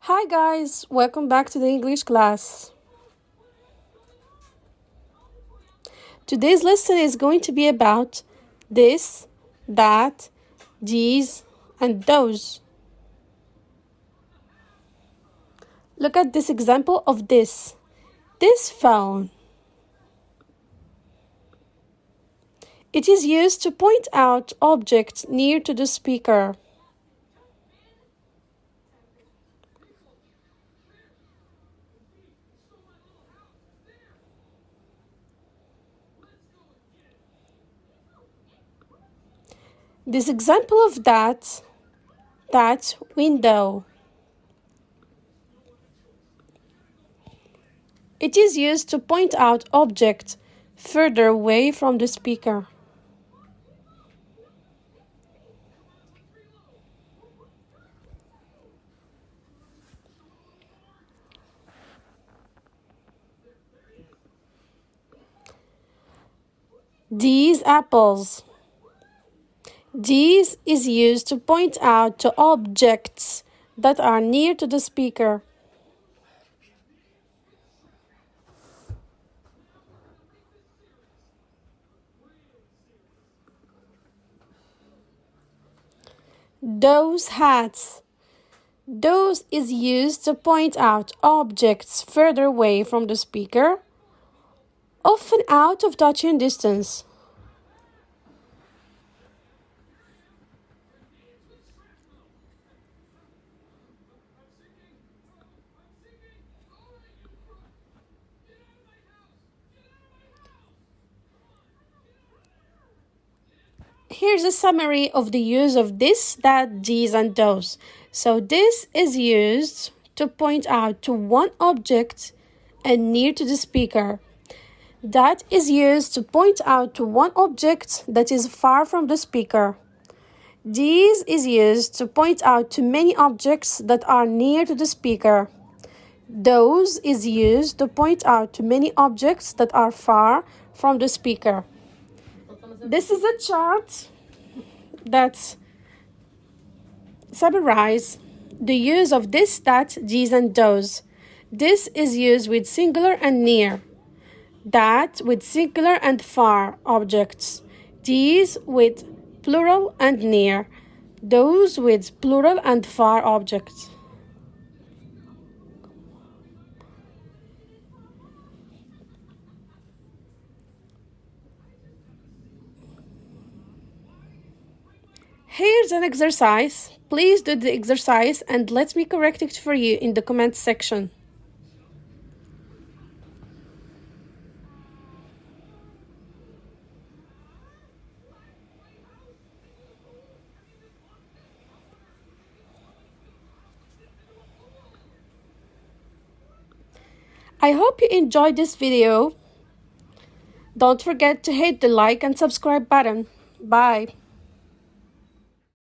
Hi guys, welcome back to the English class. Today's lesson is going to be about this, that, these, and those. Look at this example of this phone. It is used to point out objects near to the speaker. This example of that window. It is used to point out objects further away from the speaker. These apples. These is used to point out to objects that are near to the speaker. Those hats. Those is used to point out objects further away from the speaker, often out of touching distance. Here's a summary of the use of this, that, these, and those. So this is used to point out to one object and near to the speaker. That is used to point out to one object that is far from the speaker. These is used to point out to many objects that are near to the speaker. Those is used to point out to many objects that are far from the speaker. This is a chart that summarizes the use of this, that, these, and those. This is used with singular and near. That with singular and far objects. These with plural and near. Those with plural and far objects. Here's an exercise. Please do the exercise and let me correct it for you in the comment section. I hope you enjoyed this video. Don't forget to hit the like and subscribe button. Bye.